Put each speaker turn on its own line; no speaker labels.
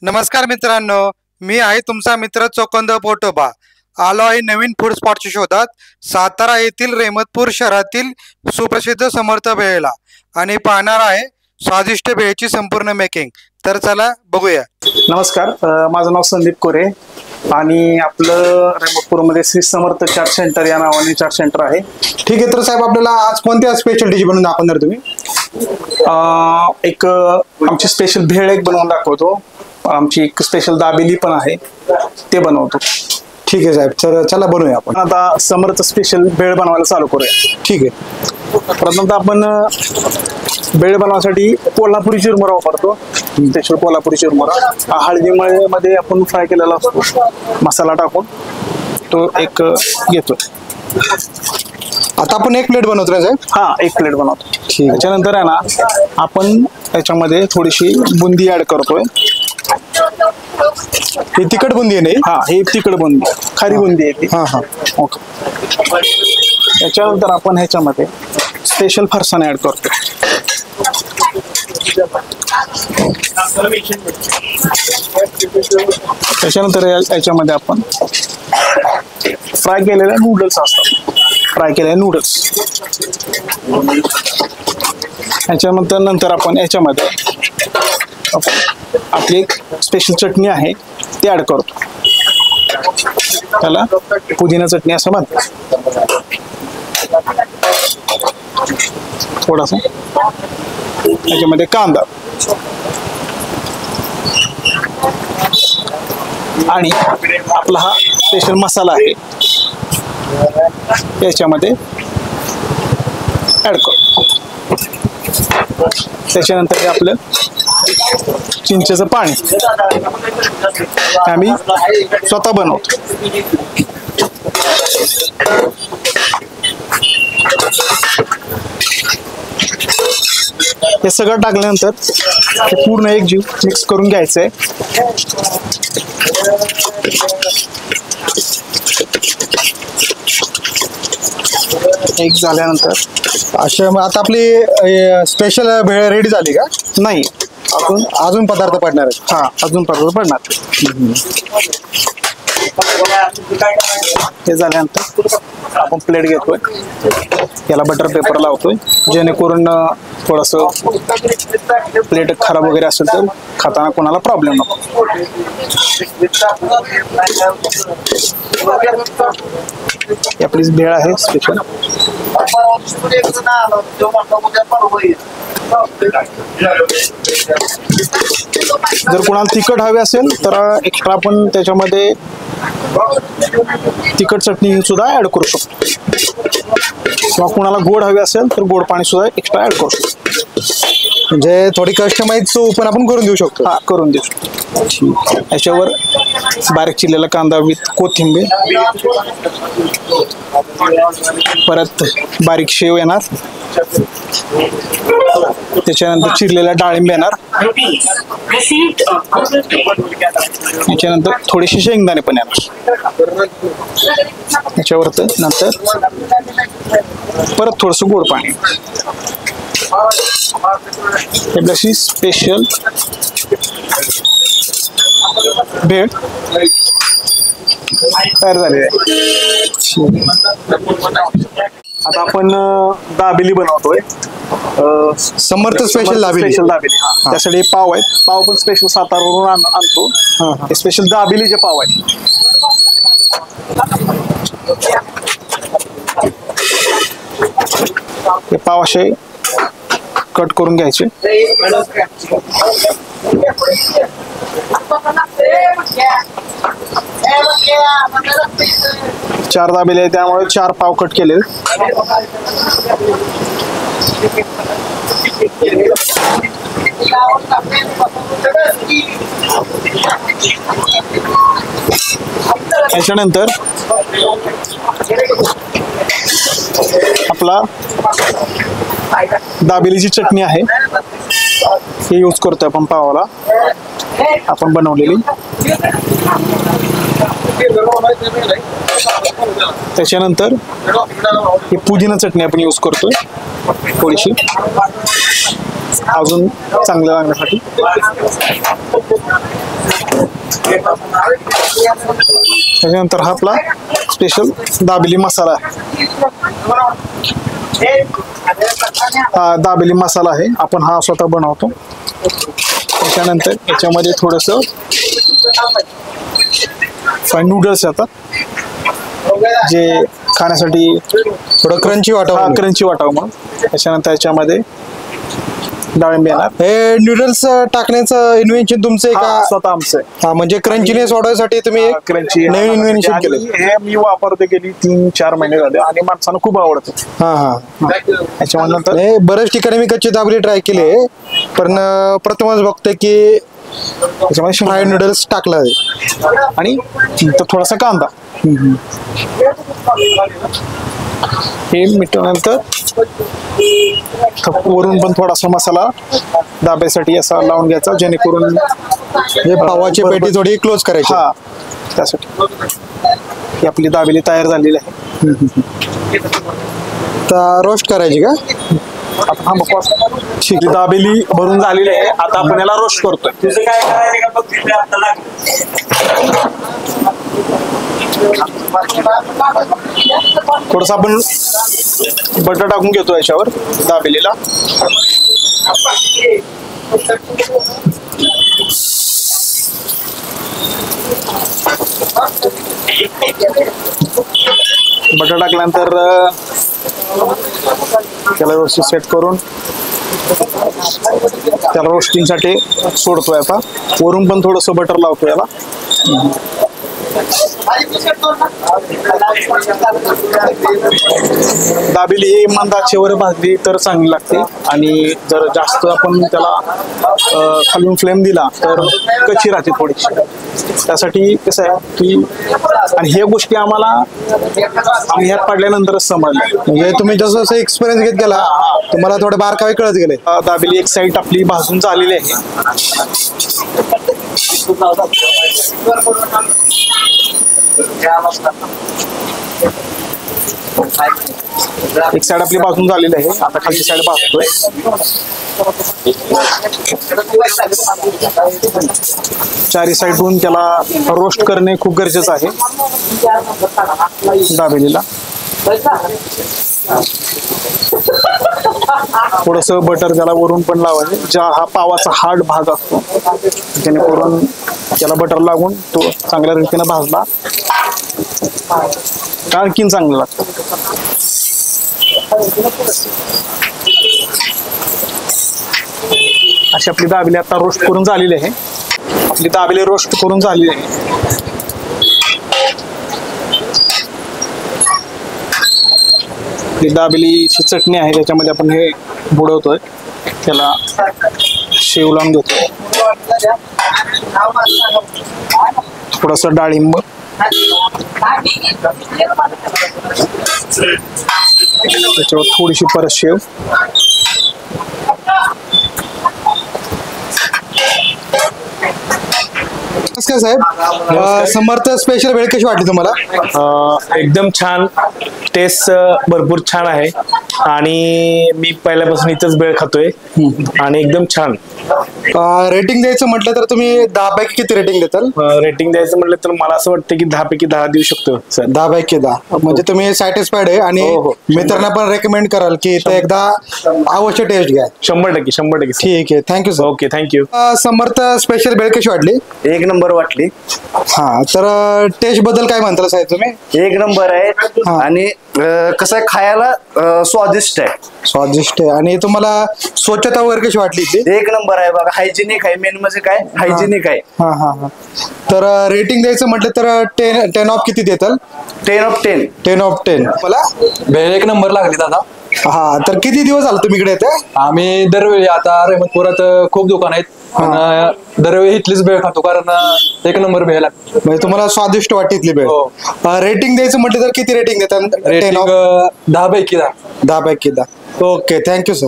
नमस्कार मित्रांनो, मी आहे तुमचा मित्र चोकंद पोटोबा. आलो आहे नवीन फूड स्पॉटच्या शोधात सातारा येथील रेहमतपूर शहरातील सुप्रसिद्ध समर्थ भेळला आणि पाहणार आहे स्वादिष्ट भेळची संपूर्ण मेकिंग. तर चला बघूया.
नमस्कार, माझं नाव संदीप कोरे आणि आपलं रेहमतपूरमध्ये श्री समर्थ चाट सेंटर या नावाने चाट सेंटर आहे.
ठीक आहे, तर साहेब आपल्याला आज कोणत्या स्पेशल डिश बनवून दाखवणार तुम्ही?
एक आमची स्पेशल भेळ एक बनवून दाखवतो. आमची एक स्पेशल दाबेली पण आहे, ते बनवतो.
ठीक आहे साहेब, तर चला बनवूया आपण.
आता समर्थ स्पेशल भेळ बनवायला चालू करूया.
ठीक आहे.
प्रथमतः आपण भेळ बनवण्यासाठी कोल्हापुरी चिरमुरा वापरतो. स्पेशल कोल्हापुरी चिरमुरा हळदीमध्ये आपण फ्राय केलेला असतो. मसाला टाकून तो एक घेतो.
आता आपण एक प्लेट बनवतोय साहेब?
हा, एक प्लेट बनवतो.
ठीक.
त्याच्यानंतर आहे ना, आपण त्याच्यामध्ये थोडीशी बुंदी ऍड करतोय.
ही तिखट बुंदी आहे नाही?
हा, ही तिखट बुंदी, खारी बुंदी आहे ती.
हा हा,
ओके. त्याच्यानंतर आपण ह्याच्यामध्ये स्पेशल फरसाण ऍड करतो. त्याच्यानंतर याच्यामध्ये आपण फ्राय केलेले नूडल्स असतात. फ्राय केलेले नूडल्स नंतर आपण याच्यामध्ये आपली एक स्पेशल चटणी आहे ती ऍड करतो. त्याला पुदिना चटणी असं म्हणतात. थोडासा याच्यामध्ये कांदा आणि आपला हा स्पेशल मसाला आहे याच्यामध्ये ऍड करतो. त्याच्यानंतर हे आपलं चिंचेचं पाणी आम्ही स्वतः बनवतो. हे सगळं टाकल्यानंतर हे पूर्ण एक जीव मिक्स करून घ्यायचंय. एक झाल्यानंतर
अशा आता आपली स्पेशल भेळ रेडी झाली का?
नाही,
अजून पदार्थ पडणार आहेत.
हा, अजून पदार्थ पडणार. हे झाल्यानंतर आपण प्लेट घेतोय, याला बटर पेपर लावतोय जेणेकरून थोडंसं प्लेट खराब वगैरे असेल तर खाताना कोणाला प्रॉब्लेम नको. आपली भेळ आहे स्पेशल. जर कोणाला तिखट हवे असेल तर एक्स्ट्रा आपण त्याच्यामध्ये तिखट चटणी सुद्धा ऍड करू शकतो, किंवा कोणाला गोड हवे असेल तर गोड पाणी सुद्धा एक्स्ट्रा ऍड करू शकतो.
म्हणजे थोडी कस्टमाइज चव पण आपण करून देऊ शकतो.
हा, करून देऊ शकतो. याच्यावर बारीक चिरलेला कांदा विथ कोथिंबीर, परत बारीक शेव येणार, त्याच्यानंतर चिरलेला डाळिंब येणार, याच्यानंतर थोडेसे शेंगदाणे पण येणार. याच्यावर नंतर परत थोडंसं गोड पाणी. अशी स्पेशल भेळ तयार झाली आहे. आता आपण दाबेली बनवतोय.
समर्थ स्पेशल दाबेली.
त्यासाठी पाव आहेत. पाव पण स्पेशल सातारावरून आणतो. हे स्पेशल दाबेलीचे पाव आहेत. हे पाव असे कट करून घ्यायचे. चार दाबेले आहे त्यामुळे 4 पाव कट केले. याच्यानंतर आपला दाबेलीची चटणी आहे हे यूज करतोय आपण पावाला, आपण बनवलेली. त्याच्यानंतर ही पुदिना चटणी आपण यूज करतोय थोडीशी अजून चांगलं लागण्यासाठी. त्याच्यानंतर हा आपला स्पेशल दाबेली मसाला आहे. हा दाबेली मसाला आहे, आपण हा स्वतः बनवतो. त्याच्यानंतर याच्यामध्ये थोडस नूडल्स येतात जे खाण्यासाठी
थोडं क्रंची वाटावं.
क्रंची वाटावं म्हणून. त्याच्यानंतर याच्यामध्ये डाळिंब येणार.
हे नूडल्स टाकण्याचं इन्व्हेन्शन तुमचं आहे का?
स्वतः आमचं आहे.
हा, म्हणजे क्रंचीनेस वाढवण्यासाठी तुम्ही एक
क्रंची
नवीन इन्व्हेन्शन केलं.
हे मी वापरते गेली 3-4 महिने झाले आणि माणसांना खूप आवडतं.
हा हा.
त्याच्यानंतर
हे बऱ्याच ठिकाणी मी कच्ची दाबेली ट्राय केली आहे, पण प्रथमच बघतोय की
त्याच्यामध्ये
फ्राय नूडल्स टाकला आहे.
आणि थोडासा कांदा हे मिटवल्यानंतर वरून पण थोडासा मसाला दाब्यासाठी असा लावून घ्यायचा, जेणेकरून
हे पावाची पेटी थोडी क्लोज करायची.
हा, त्यासाठी ही आपली दाबेली तयार झालेली आहे.
तर रोस्ट करायची का?
आता हा बकवास शिकली दाबेली भरून झालेली आहे. आता आपण याला रोस्ट करतोय.
तुझं काय करायचं का बघ आता लागलं.
थोडस आपण बटर टाकून घेतो याच्यावर दाबेलीला. बटर टाकल्यानंतर त्याला व्यवस्थित सेट करून त्याला रोस्टिंगसाठी सोडतोय. आता वरून पण थोडस बटर लावतो याला. दाबेली ही मंद आचेवर भाजली तर चांगली लागते, आणि जर जास्त आपण त्याला खालून फ्लेम दिला तर कच्ची राहते थोडीशी. त्यासाठी कसं आहे की, आणि ह्या गोष्टी आम्हाला आम्ही ह्यात पडल्यानंतरच समजल्या.
म्हणजे तुम्ही जसं जसं एक्सपिरियन्स घेत गेला तुम्हाला थोडे बारकावे कळत गेले.
दाबेली एक साईड आपली भाजून झालेली आहे. एक साइड आपली भाजून झालेली आहे. आता खालची साइड भाजतोय. चारी साईडहून त्याला रोस्ट करणे खूप गरजेचं आहे दाबेलीला. थोडस बटर त्याला वरून पण लावायचं, ज्या हा पावाचा हार्ड भाग असतो, जेणेकरून त्याला बटर लागून तो चांगल्या रीतीने भाजला आणखीन चांगलं लागतं. अशी आपली दाबेली आता रोस्ट करून झालेली आहे. आपली दाबेली रोस्ट करून झालेली आहे. आपली दाबेलीची चटणी आहे, त्याच्यामध्ये आपण हे बुडवतोय. त्याला शेव लावून घेतोय. थोडस डाळिंब, त्याच्यावर थोडीशी परत शेव,
नमस्कार साहेब, समर्थ स्पेशल भेळ कशी वाटली तुम्हाला?
एकदम छान. टेस्ट भरपूर छान आहे आणि मी पहिल्यापासून इथंच भेळ खातोय आणि एकदम छान.
रेटिंग द्यायचं म्हटलं तर तुम्ही 10 पैकी किती रेटिंग देताल?
रेटिंग द्यायचं म्हटलं तर मला असं वाटतं की 10 पैकी 10 देऊ शकतो सर.
10 पैकी 10 म्हणजे तुम्ही सॅटिस्फाईड आहे आणि
हो, हो.
मित्रांना पण रेकमेंड कराल की ते एकदा अवश्य टेस्ट घ्या.
100%
ठीक आहे, thank you sir.
Okay, thank you.
Samarth special भेळ कशी वाटली?
एक नंबर वाटली.
हा, तर टेस्ट बद्दल काय म्हणताल साहेब तुम्ही?
एक नंबर आहे
हा.
आणि कसं आहे, खायला स्वादिष्ट आहे.
स्वादिष्ट आहे. आणि तुम्हाला स्वच्छता वगैरे कशी वाटली इथली?
एक नंबर आहे बघा. हायजेनिक आहे. मेन म्हणजे काय, हायजेनिक आहे.
हा हा हा. तर रेटिंग द्यायचं म्हटलं तर 10 ऑफ किती देताल?
10 ऑफ 10.
10 ऑफ 10. मला
भेळ एक नंबर लागली दादा.
हा, तर किती दिवस झाले तुम्ही इकडे येते?
आम्ही दरवेळी, आता रहमतपुरात खूप दुकान आहेत, पण दरवेळी इथलीच भेळ खातो, कारण एक नंबर भेळ लागते.
म्हणजे तुम्हाला स्वादिष्ट वाटते इथली भेळ.
हो.
रेटिंग द्यायचं म्हटलं तर किती रेटिंग देतात? 10
रेटिंग
ऑफ
10 पैकी 10.
10 पैकी 10. Okay, thank you sir.